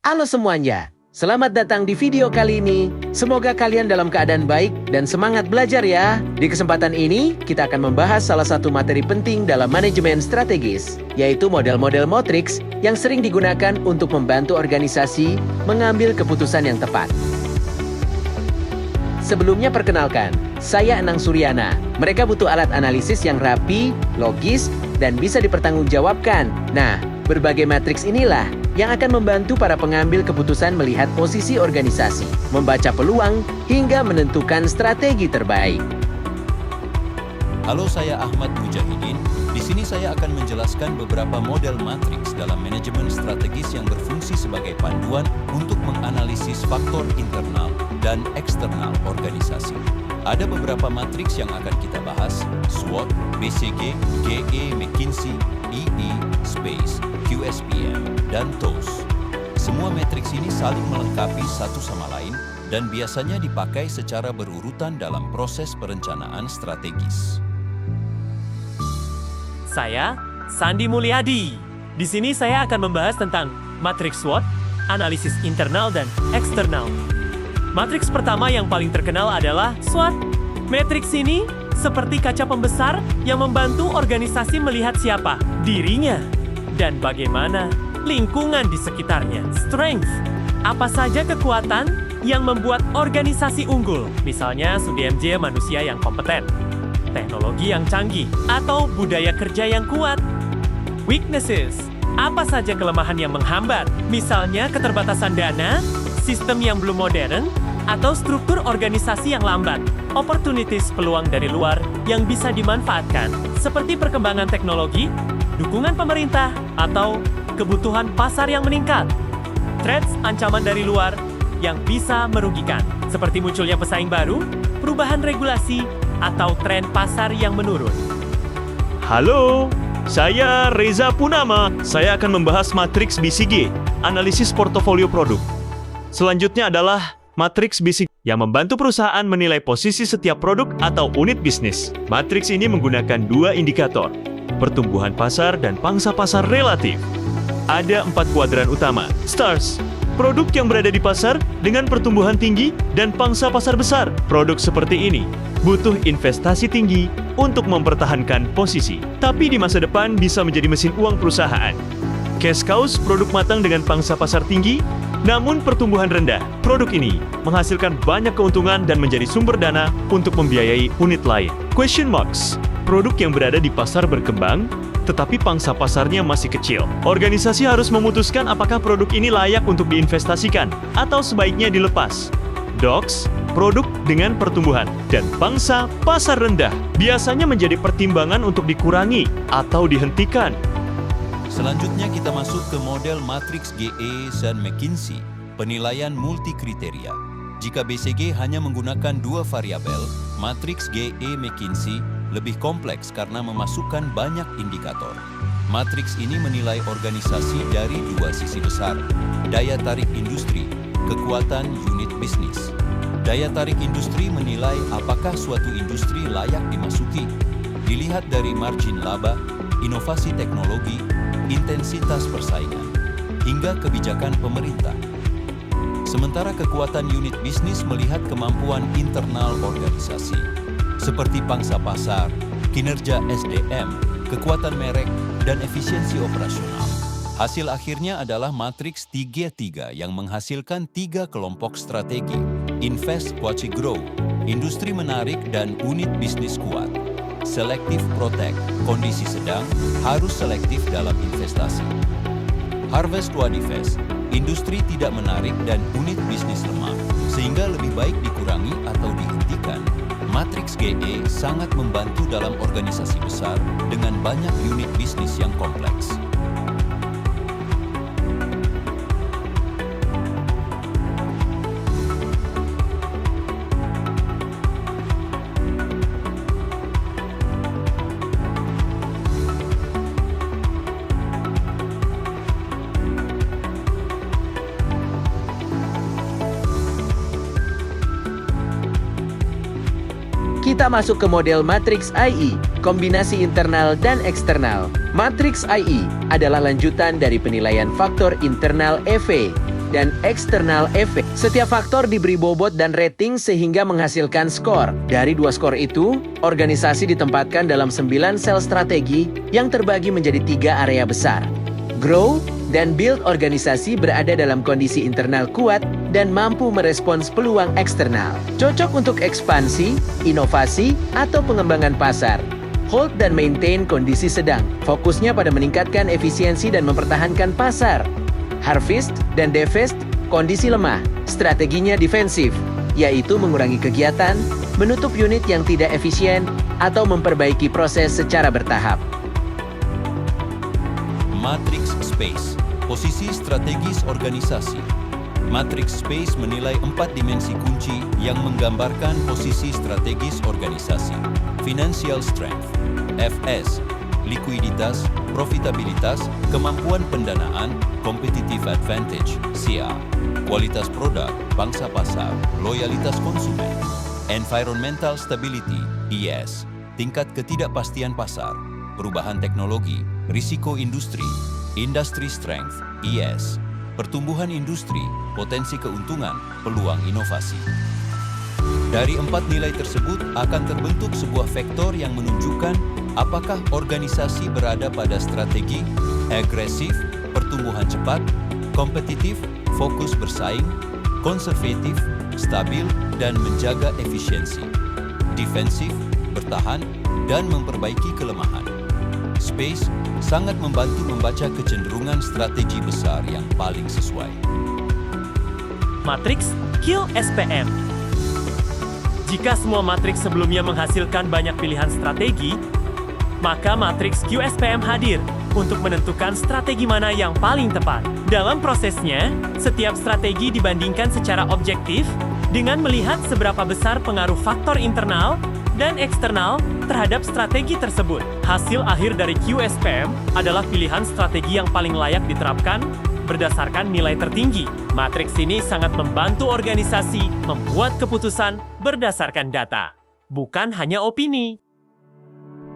Halo semuanya, selamat datang di video kali ini. Semoga kalian dalam keadaan baik dan semangat belajar ya. Di kesempatan ini, kita akan membahas salah satu materi penting dalam manajemen strategis, yaitu model-model matriks yang sering digunakan untuk membantu organisasi mengambil keputusan yang tepat. Sebelumnya perkenalkan, saya Anang Suryana. Mereka butuh alat analisis yang rapi, logis, dan bisa dipertanggungjawabkan. Nah, berbagai matriks inilah yang akan membantu para pengambil keputusan melihat posisi organisasi, membaca peluang, hingga menentukan strategi terbaik. Halo, saya Ahmad Mujahidin. Di sini saya akan menjelaskan beberapa model matriks dalam manajemen strategis yang berfungsi sebagai panduan untuk menganalisis faktor internal dan eksternal organisasi. Ada beberapa matriks yang akan kita bahas: SWOT, BCG, GE, McKinsey, EE, SPACE, QSPM, dan TOS. Semua matriks ini saling melengkapi satu sama lain dan biasanya dipakai secara berurutan dalam proses perencanaan strategis. Saya, Sandi Mulyadi. Di sini saya akan membahas tentang matriks SWOT, analisis internal dan eksternal. Matriks pertama yang paling terkenal adalah SWOT. Matriks ini seperti kaca pembesar yang membantu organisasi melihat siapa dirinya dan bagaimana lingkungan di sekitarnya. Strength, apa saja kekuatan yang membuat organisasi unggul, misalnya SDM manusia yang kompeten, teknologi yang canggih, atau budaya kerja yang kuat. Weaknesses, apa saja kelemahan yang menghambat, misalnya keterbatasan dana, sistem yang belum modern, atau struktur organisasi yang lambat. Opportunities, peluang dari luar yang bisa dimanfaatkan, seperti perkembangan teknologi, dukungan pemerintah, atau kebutuhan pasar yang meningkat. Threats, ancaman dari luar yang bisa merugikan, seperti munculnya pesaing baru, perubahan regulasi, atau tren pasar yang menurun. Halo, saya Reza Punama. Saya akan membahas matriks BCG, analisis portofolio produk. Selanjutnya adalah matriks BCG yang membantu perusahaan menilai posisi setiap produk atau unit bisnis. Matriks ini menggunakan dua indikator, pertumbuhan pasar dan pangsa pasar relatif. Ada 4 kuadran utama. STARS, produk yang berada di pasar dengan pertumbuhan tinggi dan pangsa pasar besar. Produk seperti ini butuh investasi tinggi untuk mempertahankan posisi, tapi di masa depan bisa menjadi mesin uang perusahaan. Cash cows, produk matang dengan pangsa pasar tinggi, namun pertumbuhan rendah. Produk ini menghasilkan banyak keuntungan dan menjadi sumber dana untuk membiayai unit lain. Question marks, produk yang berada di pasar berkembang, tetapi pangsa pasarnya masih kecil. Organisasi harus memutuskan apakah produk ini layak untuk diinvestasikan atau sebaiknya dilepas. DOX, produk dengan pertumbuhan dan pangsa pasar rendah, biasanya menjadi pertimbangan untuk dikurangi atau dihentikan. Selanjutnya kita masuk ke model matriks GE dan McKinsey, penilaian multikriteria. Jika BCG hanya menggunakan 2 variabel, matriks GE McKinsey lebih kompleks karena memasukkan banyak indikator. Matriks ini menilai organisasi dari 2 sisi besar: daya tarik industri, kekuatan unit bisnis. Daya tarik industri menilai apakah suatu industri layak dimasuki. Dilihat dari margin laba, inovasi teknologi, intensitas persaingan, hingga kebijakan pemerintah. Sementara kekuatan unit bisnis melihat kemampuan internal organisasi, seperti pangsa pasar, kinerja SDM, kekuatan merek, dan efisiensi operasional. Hasil akhirnya adalah matriks 3-3 yang menghasilkan 3 kelompok strategi: invest, quality grow, industri menarik, dan unit bisnis kuat. Selective protect, kondisi sedang, harus selektif dalam investasi. Harvest to divest, industri tidak menarik dan unit bisnis lemah, sehingga lebih baik dikurangi atau dihentikan. Matriks GE sangat membantu dalam organisasi besar dengan banyak unit bisnis yang kompleks. Kita masuk ke model matriks IE, kombinasi internal dan eksternal. Matriks IE adalah lanjutan dari penilaian faktor internal EV. dan external effect. Setiap faktor diberi bobot dan rating sehingga menghasilkan skor. Dari 2 skor itu, organisasi ditempatkan dalam 9 sel strategi yang terbagi menjadi 3 area besar. Grow dan build organisasi berada dalam kondisi internal kuat dan mampu merespons peluang eksternal. Cocok untuk ekspansi, inovasi, atau pengembangan pasar. Hold dan maintain kondisi sedang. Fokusnya pada meningkatkan efisiensi dan mempertahankan pasar. Harvest dan divest kondisi lemah. Strateginya defensif, yaitu mengurangi kegiatan, menutup unit yang tidak efisien, atau memperbaiki proses secara bertahap. Matrix Space, posisi strategis organisasi. Matrix Space menilai 4 dimensi kunci yang menggambarkan posisi strategis organisasi. Financial Strength, FS, likuiditas, profitabilitas, kemampuan pendanaan, competitive advantage, CA, kualitas produk, pangsa pasar, loyalitas konsumen, environmental stability, ES, tingkat ketidakpastian pasar, perubahan teknologi, risiko industri, industry strength, ES, pertumbuhan industri, potensi keuntungan, peluang inovasi. Dari 4 nilai tersebut akan terbentuk sebuah vektor yang menunjukkan apakah organisasi berada pada strategi agresif, pertumbuhan cepat, kompetitif, fokus bersaing, konservatif, stabil, dan menjaga efisiensi, defensif, bertahan, dan memperbaiki kelemahan. Space sangat membantu membaca kecenderungan strategi besar yang paling sesuai. Matriks QSPM. Jika semua matriks sebelumnya menghasilkan banyak pilihan strategi, maka matriks QSPM hadir untuk menentukan strategi mana yang paling tepat. Dalam prosesnya, setiap strategi dibandingkan secara objektif dengan melihat seberapa besar pengaruh faktor internal dan eksternal terhadap strategi tersebut. Hasil akhir dari QSPM adalah pilihan strategi yang paling layak diterapkan berdasarkan nilai tertinggi. Matriks ini sangat membantu organisasi membuat keputusan berdasarkan data, bukan hanya opini.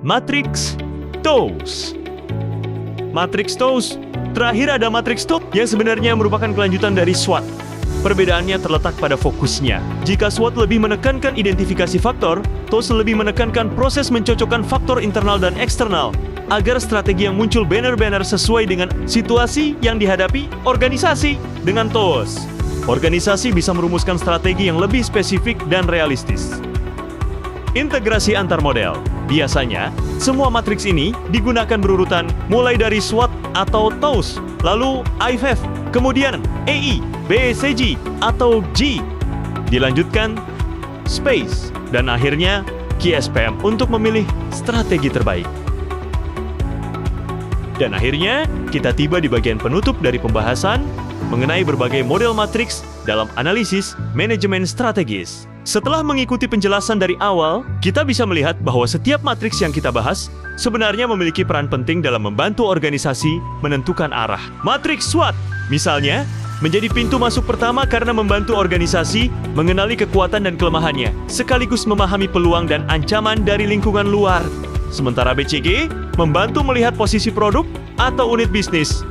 Matrix TOWS. Matrix TOWS. Terakhir ada Matrix TOWS yang sebenarnya merupakan kelanjutan dari SWOT. Perbedaannya terletak pada fokusnya. Jika SWOT lebih menekankan identifikasi faktor, TOWS lebih menekankan proses mencocokkan faktor internal dan eksternal agar strategi yang muncul benar-benar sesuai dengan situasi yang dihadapi organisasi. Dengan TOWS, organisasi bisa merumuskan strategi yang lebih spesifik dan realistis. Integrasi antar model. Biasanya, semua matriks ini digunakan berurutan mulai dari SWOT atau TOWS, lalu IFF, kemudian EI, BCG, atau G. Dilanjutkan Space, dan akhirnya QSPM untuk memilih strategi terbaik. Dan akhirnya, kita tiba di bagian penutup dari pembahasan mengenai berbagai model matriks dalam analisis manajemen strategis. Setelah mengikuti penjelasan dari awal, kita bisa melihat bahwa setiap matriks yang kita bahas sebenarnya memiliki peran penting dalam membantu organisasi menentukan arah. Matriks SWOT, misalnya, menjadi pintu masuk pertama karena membantu organisasi mengenali kekuatan dan kelemahannya, sekaligus memahami peluang dan ancaman dari lingkungan luar. Sementara BCG membantu melihat posisi produk atau unit bisnis.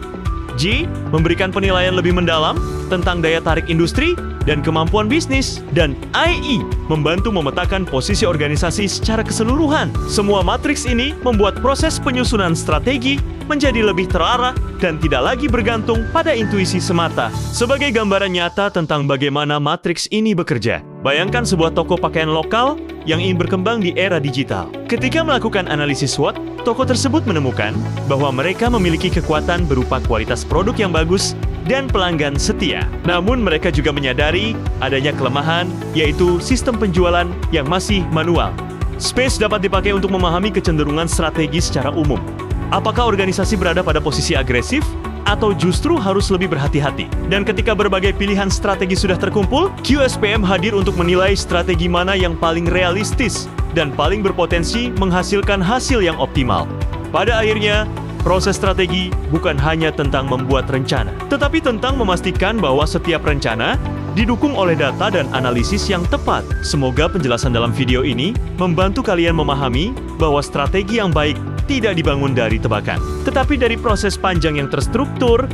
G memberikan penilaian lebih mendalam tentang daya tarik industri dan kemampuan bisnis. Dan IE membantu memetakan posisi organisasi secara keseluruhan. Semua matriks ini membuat proses penyusunan strategi menjadi lebih terarah dan tidak lagi bergantung pada intuisi semata. Sebagai gambaran nyata tentang bagaimana matriks ini bekerja, bayangkan sebuah toko pakaian lokal yang ingin berkembang di era digital. Ketika melakukan analisis SWOT, toko tersebut menemukan bahwa mereka memiliki kekuatan berupa kualitas produk yang bagus dan pelanggan setia. Namun mereka juga menyadari adanya kelemahan, yaitu sistem penjualan yang masih manual. Space dapat dipakai untuk memahami kecenderungan strategi secara umum. Apakah organisasi berada pada posisi agresif atau justru harus lebih berhati-hati? Dan ketika berbagai pilihan strategi sudah terkumpul, QSPM hadir untuk menilai strategi mana yang paling realistis dan paling berpotensi menghasilkan hasil yang optimal. Pada akhirnya, proses strategi bukan hanya tentang membuat rencana, tetapi tentang memastikan bahwa setiap rencana didukung oleh data dan analisis yang tepat. Semoga penjelasan dalam video ini membantu kalian memahami bahwa strategi yang baik tidak dibangun dari tebakan, tetapi dari proses panjang yang terstruktur